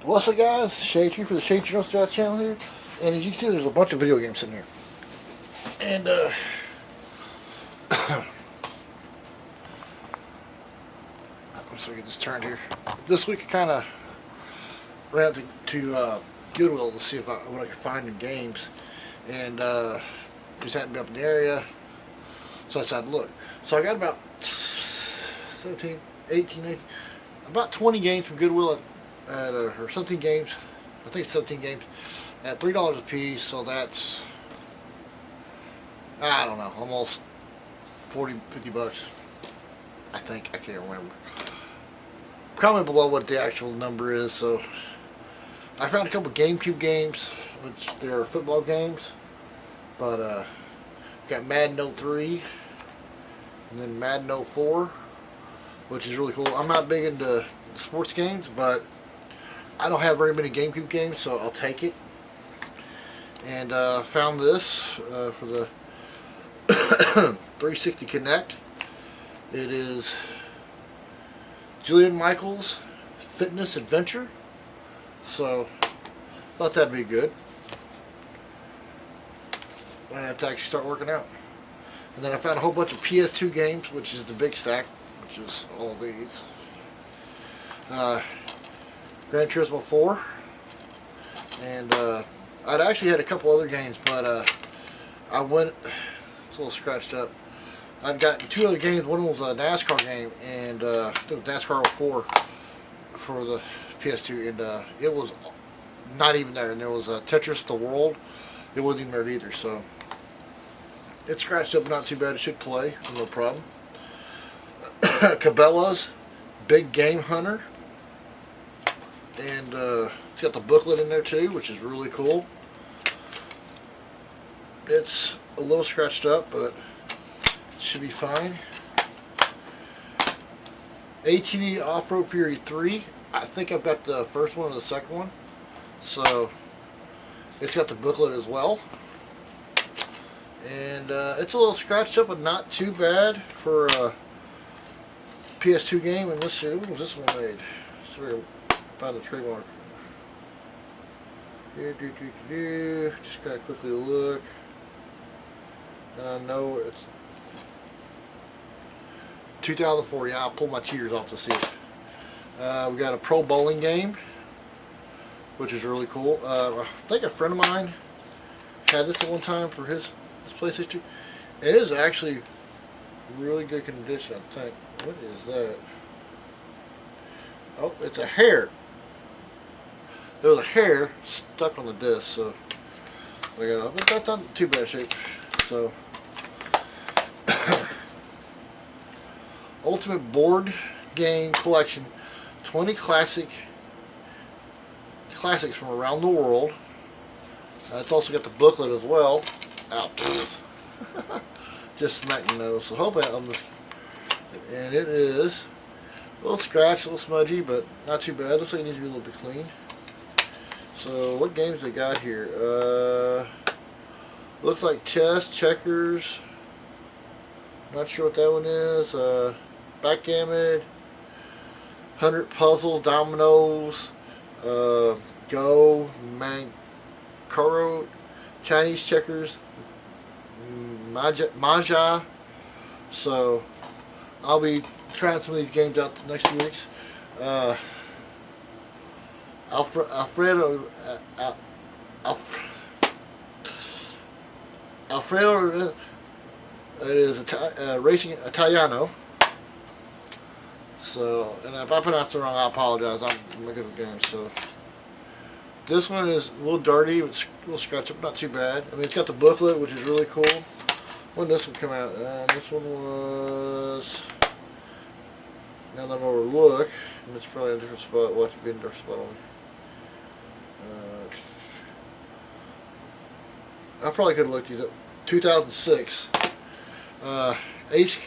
What's up, guys? Shade Tree for the Shade Tree channel here, and as you can see, there's a bunch of video games in here. And I'm sorry, get this turned here. This week I kind of ran to Goodwill to see what I could find in games, and just happened to be up in the area, so I decided to look. So I got about 17, 18, 19, about 20 games from Goodwill or 17 games. I think it's 17 games at $3 a piece. So that's, I don't know, almost 40, 50 bucks. I think, I can't remember. Comment below what the actual number is. So I found a couple GameCube games, which they're football games, but got Madden 03 and then Madden 04, which is really cool. I'm not big into sports games, but I don't have very many GameCube games, so I'll take it. And found this for the 360 Connect. It is Jillian Michaels Fitness Adventure. So thought that'd be good. I have to actually start working out. And then I found a whole bunch of PS2 games, which is the big stack, which is all these. Gran Turismo 4, and I'd actually had a couple other games, but I went, it's a little scratched up. I'd gotten two other games. One was a NASCAR game, and I think it was NASCAR 04 for the PS2, and it was not even there. And there was Tetris the World, it wasn't even there either, so it's scratched up, not too bad. It should play, no problem. Cabela's Big Game Hunter. And it's got the booklet in there too, which is really cool. It's a little scratched up, but it should be fine. ATV Off-Road Fury 3. I think I've got the first one and the second one. So it's got the booklet as well. And it's a little scratched up, but not too bad for a PS2 game. And this when was this one made? Find the trademark. Just kind of quickly look. No, it's 2004. Yeah, I'll pull my tears off to see it. We got a pro bowling game, which is really cool. I think a friend of mine had this at one time for his PlayStation. It is actually really good condition, I think. What is that? Oh, it's a hair. There was a hair stuck on the disc, so that's not too bad shape. So, Ultimate Board Game Collection, 20 classics from around the world. It's also got the booklet as well. Ow. Just smacked my nose. So hopefully and it is a little scratched, a little smudgy, but not too bad. Looks like it needs to be a little bit clean. So what games they got here? Looks like chess, checkers. Not sure what that one is. Backgammon, 100 puzzles, dominoes, Go, Mancaro, Chinese checkers, Mahjong. So I'll be trying some of these games out the next few weeks. Alfredo it is Racing Italiano. So, and if I pronounce it wrong, I apologize. I'm looking at the game. So this one is a little dirty, it's a little scratched up, not too bad. I mean, it's got the booklet, which is really cool. When did this one come out? This one was, now that I'm overlook, and it's probably in a different spot. Watch it be in a different spot on me. I probably could have looked these up. 2006. Ace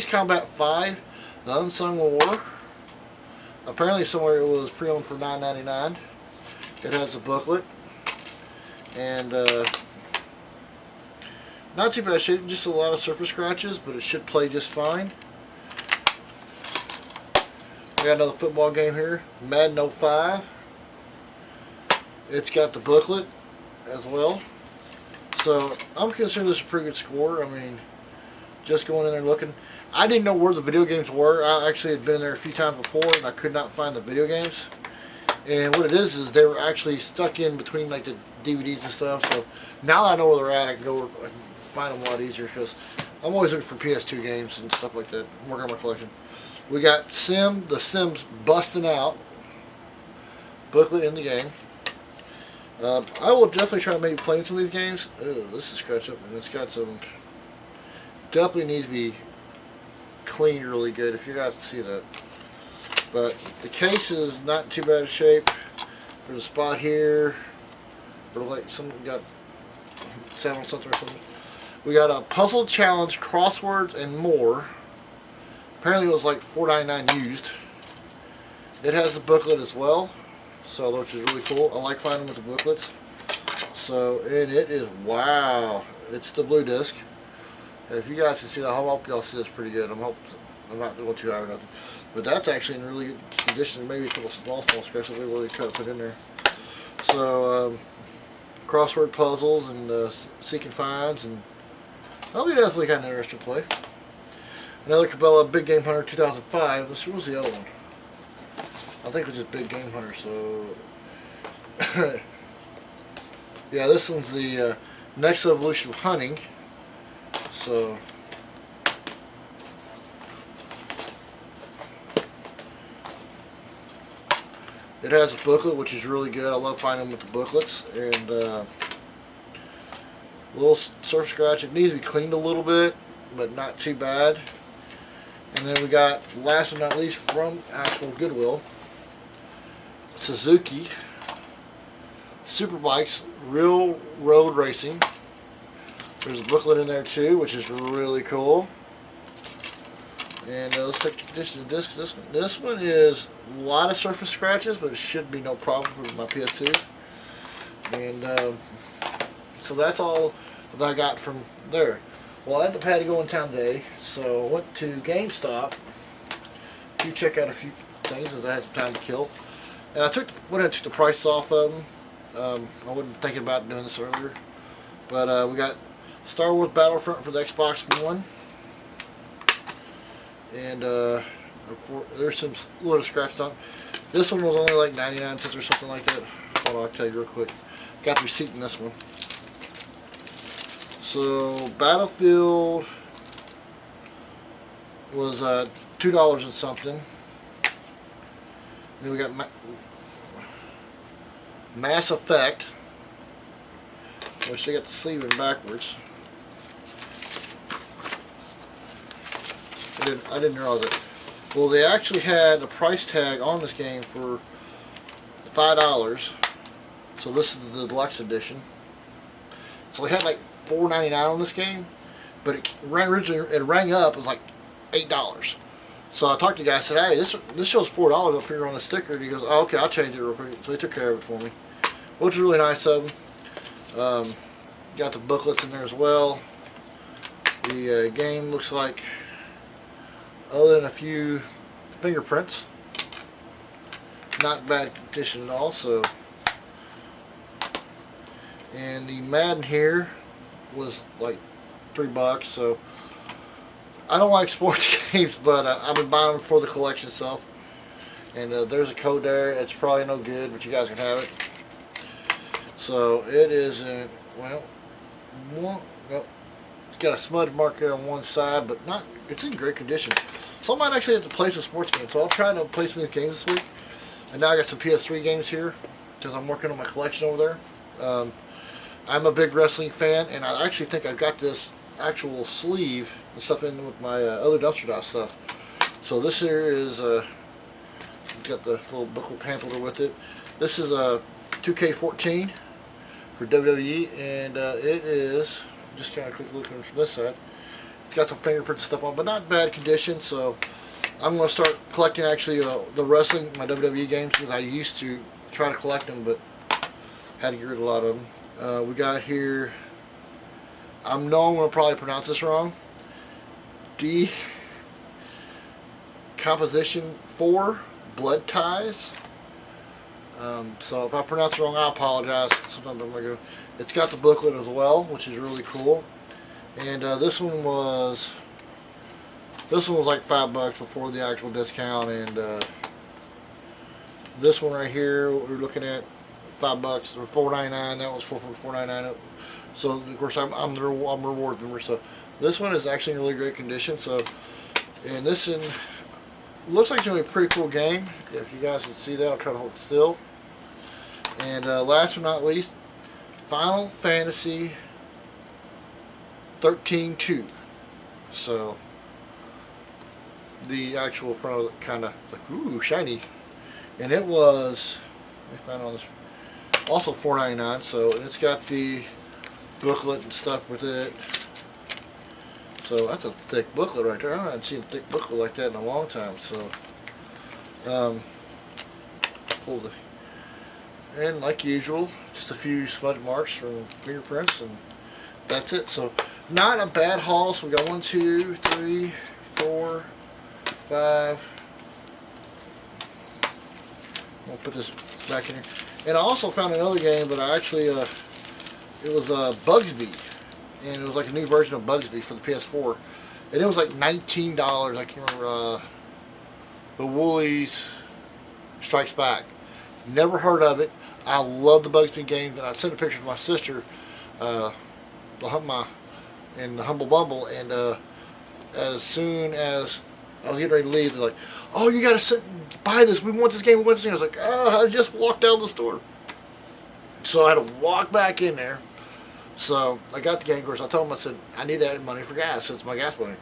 Combat 5, The Unsung War. Apparently somewhere it was pre-owned for $9.99. It has a booklet. And not too bad shape, just a lot of surface scratches, but it should play just fine. We got another football game here, Madden 05. It's got the booklet as well. So I'm considering this a pretty good score. I mean, just going in there and looking. I didn't know where the video games were. I actually had been there a few times before and I could not find the video games. And what it is they were actually stuck in between like the DVDs and stuff. So now that I know where they're at, I can go and find them a lot easier because I'm always looking for PS2 games and stuff like that. I'm working on my collection. We got the Sims Busting Out booklet in the game. I will definitely try maybe playing some of these games. Oh, this is scratched up and it's got some. Definitely needs to be cleaned really good if you guys can see that. But the case is not in too bad a shape. There's a spot here where like something got sat on something or something. We got a puzzle challenge, crosswords, and more. Apparently it was like $4.99 used. It has the booklet as well, so which is really cool. I like finding with the booklets. So and it is, wow, it's the blue disc. And if you guys can see that, I hope y'all see this pretty good. I'm not doing too high or nothing. But that's actually in really good condition. Maybe a couple small scratches they really try to put in there. So, crossword puzzles and seeking finds, and that'll be definitely kind of interesting to play. Another Cabela Big Game Hunter 2005. What was the other one? I think it was just Big Game Hunter. So, yeah, this one's the next evolution of hunting. So. It has a booklet, which is really good. I love finding them with the booklets. And a little surface scratch. It needs to be cleaned a little bit, but not too bad. And then we got, last but not least, from actual Goodwill, Suzuki Superbikes Real Road Racing. There's a booklet in there too, which is really cool. And let's take the condition of the disc. This one is a lot of surface scratches, but it should be no problem for my PS2. And so that's all that I got from there. Well, I ended up had to go in town today, so I went to Gamestop to check out a few things as I had some time to kill. And I took the price off of them. I wasn't thinking about doing this earlier, but we got Star Wars Battlefront for the Xbox One. And there's some little scratches on it. This one was only like 99 cents or something like that. Hold on, I'll tell you real quick. Got the receipt in this one. So Battlefield was $2 and something. Then we got Mass Effect, which they got the sleeve in backwards. I didn't realize it. Well, they actually had a price tag on this game for $5. So this is the deluxe edition. So they had like $4.99 on this game, but it rang up. It was like $8. So I talked to the guy. I said, "Hey, this shows $4 up here on the sticker." And he goes, "Oh, okay, I'll change it real quick." So they took care of it for me, which was really nice of them. Got the booklets in there as well. The game looks like, other than a few fingerprints, not bad condition at all. So, and the Madden here was like $3. So I don't like sports games, but I've been buying them for the collection itself. And there's a code there. It's probably no good, but you guys can have it. So it is in, well, nope. It's got a smudge mark there on one side, but not. It's in great condition. So I might actually have to play some sports games. So I'll try to play some of these games this week. And now I got some PS3 games here because I'm working on my collection over there. I'm a big wrestling fan, and I actually think I've got this actual sleeve and stuff in with my other dumpster dive stuff. So this here is got the little booklet pamphlet with it. This is a 2K14 for WWE, and it is just kind of quick looking from this side. It's got some fingerprints and stuff on, but not bad condition. So I'm going to start collecting actually the wrestling, my WWE games, because I used to try to collect them, but had to get rid of a lot of them. We got here, I'm going to probably pronounce this wrong, D Composition 4 Blood Ties. So if I pronounce it wrong, I apologize. Sometimes I'm gonna go. It's got the booklet as well, which is really cool. And this one was like $5 before the actual discount, and this one right here, what we're looking at, $5 or $4.99. That was $4.99. So of course I'm the reward member. So this one is actually in really great condition. So, and this one looks like it's gonna be a pretty cool game. If you guys can see that, I'll try to hold it still. And last but not least, Final Fantasy 13-2. So the actual front of it kind of like, ooh, shiny. And it was, let me find on this, also $4.99. So, and it's got the booklet and stuff with it. So that's a thick booklet right there. I haven't seen a thick booklet like that in a long time. So pull the, and like usual, just a few smudge marks from fingerprints, and that's it. So not a bad haul. So we got 1, 2, 3, 4, 5. I'll put this back in here. And I also found another game, but I actually it was Bugsby, and it was like a new version of Bugsby for the PS4, and it was like $19. I can't remember. The Woolies Strikes Back. Never heard of it. I love the Bugsby games, and I sent a picture to my sister, in the Humble Bumble, and as soon as I was getting ready to leave, they're like, "Oh, you gotta buy this. We want this game. We want this game." I was like, "Oh, I just walked out of the store." So I had to walk back in there. So I got the game. Of course, I told them, I said, I need that money for gas. So it's my gas money.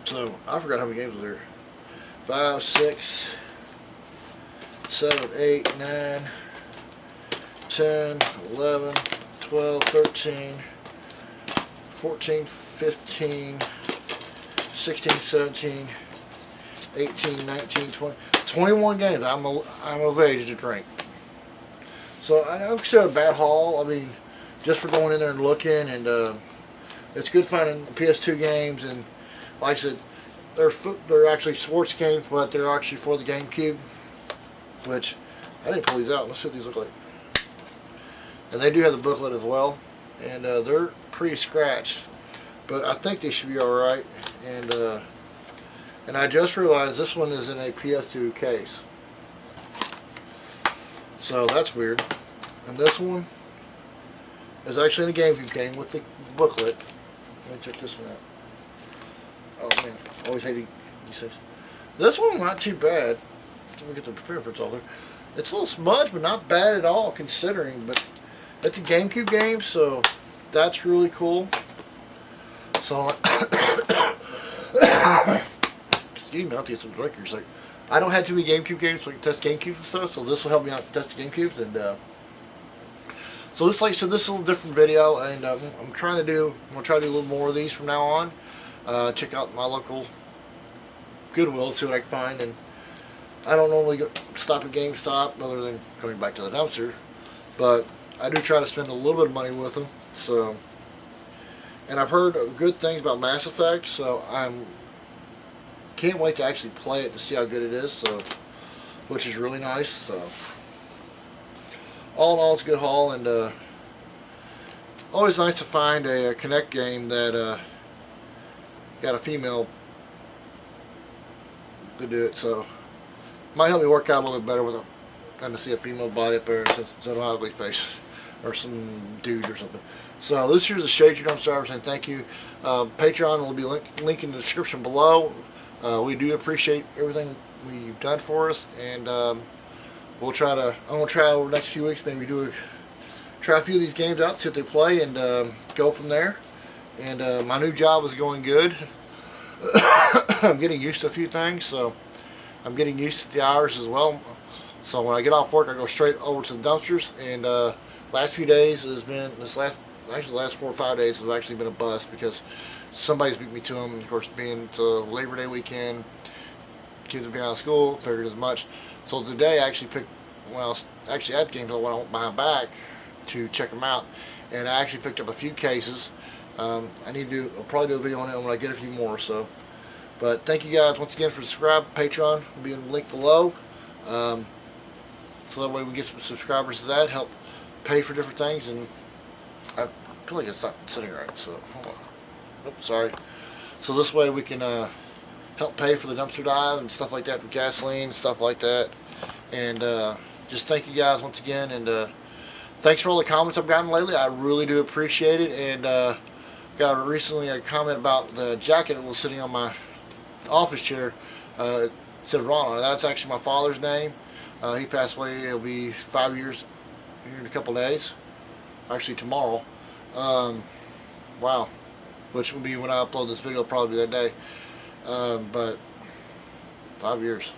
So I forgot how many games were there. 5, 6, 7, 8, 9, 10, 11, 12, 13, 14, 15, 16, 17, 18, 19, 20, 21 games. I'm of age to drink. So I don't consider it a bad haul. I mean, just for going in there and looking, and it's good finding PS2 games. And like I said, they're actually sports games, but they're actually for the GameCube, which I didn't pull these out. Let's see what these look like. And they do have the booklet as well, and they're pretty scratched, but I think they should be all right. And I just realized this one is in a PS2 case, so that's weird. And this one is actually in a GameCube game with the booklet. Let me check this one out. Oh man, I always hated these things. This one's not too bad. Let me get the fingerprints off there. It's a little smudged, but not bad at all considering. But it's a GameCube game, so that's really cool. So, excuse me, I'll take some drinkers. Like, I don't have too many GameCube games, so I can test GameCubes and stuff. So this will help me out to test the GameCubes. And so this, like I said, this is a little different video, and I'm gonna try to do a little more of these from now on. Check out my local Goodwill, see what I can find. And I don't normally stop at Gamestop other than coming back to the dumpster, but I do try to spend a little bit of money with them. So, and I've heard good things about Mass Effect, so can't wait to actually play it to see how good it is. So, which is really nice. So, all in all, it's a good haul, and always nice to find a Connect game that got a female to do it. So, might help me work out a little bit better with trying to see a female body up there since it's an ugly face or some dude or something. So this here's the Shade Your Dumpster Service, and thank you. Patreon will be linked in the description below. We do appreciate everything you've done for us, and we'll try to. I'm gonna try over the next few weeks, maybe try a few of these games out, see if they play, and go from there. And my new job is going good. I'm getting used to a few things, so I'm getting used to the hours as well. So when I get off work, I go straight over to the dumpsters. And last few days has been actually the last 4 or 5 days has actually been a bust because somebody's beat me to them. Of course, being to Labor Day weekend, kids have been out of school, figured as much. So today I actually picked. Well, I was actually at the games, I went behind back to check them out, and I actually picked up a few cases. I'll probably do a video on it when I get a few more. So But thank you guys once again for subscribing. Patreon will be in the link below. So that way we get some subscribers to that, help pay for different things. And I feel like it's not sitting right, so hold on. Oops, sorry. So this way we can help pay for the dumpster dive and stuff like that, for gasoline and stuff like that. And just thank you guys once again, and thanks for all the comments I've gotten lately. I really do appreciate it. And got recently a comment about the jacket that was sitting on my office chair. It said Ron on it. That's actually my father's name. He passed away. It'll be 5 years here in a couple days. Actually tomorrow. Wow. Which will be when I upload this video, probably that day. But 5 years.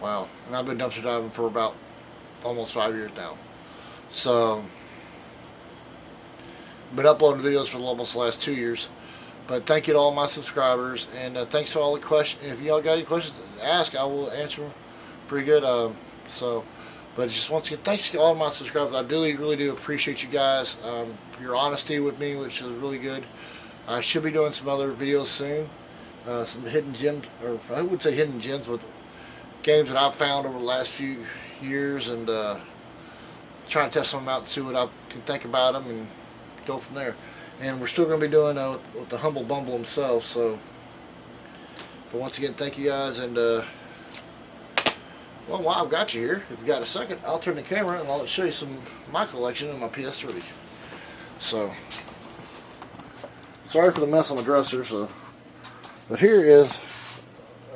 Wow. And I've been dumpster diving for about almost 5 years now. So, been uploading videos for almost the last 2 years. But thank you to all my subscribers, and thanks for all the questions. If y'all got any questions to ask, I will answer them pretty good. But just once again, thanks to all my subscribers. I really do appreciate you guys for your honesty with me, which is really good. I should be doing some other videos soon, some hidden gems, or I would say hidden gems, but games that I've found over the last few years, and trying to test them out and see what I can think about them and go from there. And we're still going to be doing with the Humble Bumble himself. So, but once again, thank you guys. And well, while I've got you here, if you got a second, I'll turn the camera and I'll show you some of my collection of my PS3. So, sorry for the mess on my dresser. So, but here is,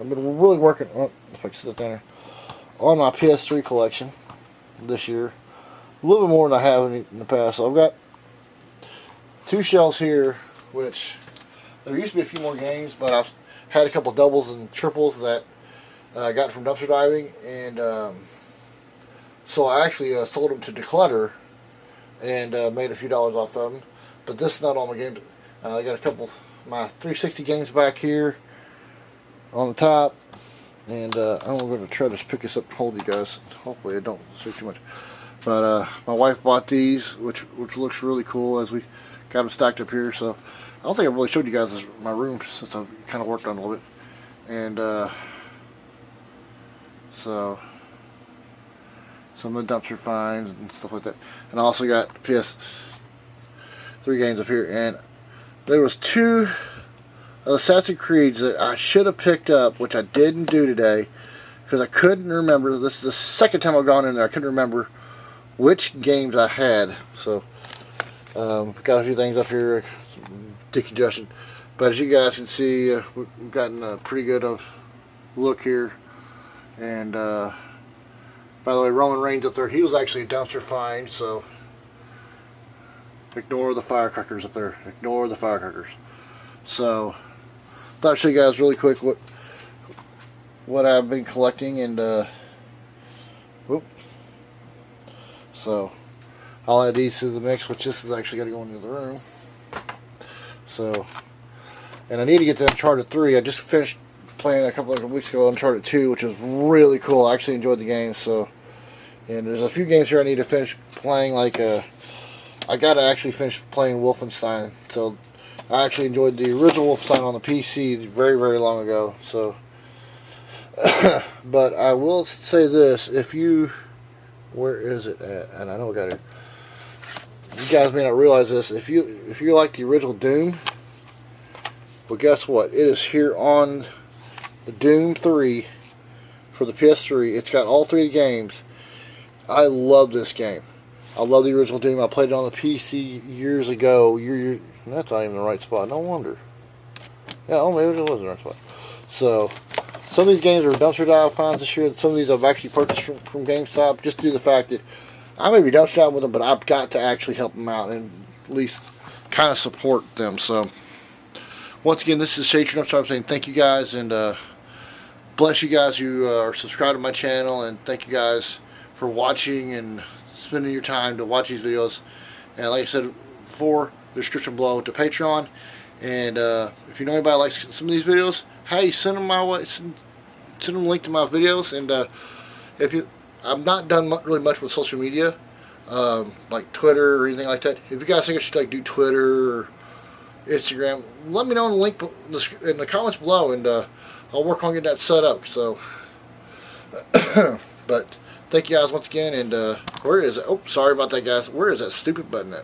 I've been really working on, if I can sit down here, on my PS3 collection this year. A little bit more than I have in the past. So I've got 2 shelves here, which there used to be a few more games, but I've had a couple doubles and triples that I got from dumpster diving, and so I actually sold them to Declutter and made a few dollars off of them. But this is not all my games. I got a couple of my 360 games back here on the top, and I'm going to try to pick this up and hold you guys. Hopefully I don't say too much. But my wife bought these, which looks really cool, as we got them stacked up here. So I don't think I really showed you guys my room since I've kind of worked on it a little bit. And so some of the dumpster finds and stuff like that. And I also got PS3 games up here. And there was 2 Assassin's Creeds that I should have picked up, which I didn't do today because I couldn't remember. This is the second time I've gone in there. I couldn't remember which games I had. So got a few things up here, decongestion. But as you guys can see, we've gotten a pretty good look here. And by the way, Roman Reigns up there, he was actually a dumpster find, so ignore the firecrackers up there. Ignore the firecrackers. So thought I'd show you guys really quick what I've been collecting, and whoops. So I'll add these to the mix, which this is actually going to go into the room. So, and I need to get the Uncharted 3. I just finished playing a couple of weeks ago Uncharted 2, which was really cool. I actually enjoyed the game. So, and there's a few games here I need to finish playing. Like I got to actually finish playing Wolfenstein. So I actually enjoyed the original Wolfenstein on the PC very long ago. So, but I will say this: if you, where is it at? And I know I got it. You guys may not realize this. If you like the original Doom, well, guess what? It is here on the Doom 3 for the PS3. It's got all 3 games. I love this game. I love the original Doom. I played it on the PC years ago. That's not even the right spot. No wonder. Yeah, oh, maybe it was the right spot. So, some of these games are dumpster dive finds this year. Some of these I've actually purchased from Gamestop, just due to the fact that I may be dumpster diving with them, but I've got to actually help them out and at least kind of support them. So, once again, this is Sept I'm saying thank you guys, and bless you guys who are subscribed to my channel, and thank you guys for watching and spending your time to watch these videos. And like I said before, the description below to Patreon. And if you know anybody likes some of these videos, hey, send them my way. Send them a link to my videos. And if you, I've not done really much with social media, like Twitter or anything like that. If you guys think I should like do Twitter or Instagram. Let me know in the link in the comments below, and I'll work on getting that set up. So, but thank you guys once again. And where is it? Oh, sorry about that, guys. Where is that stupid button at?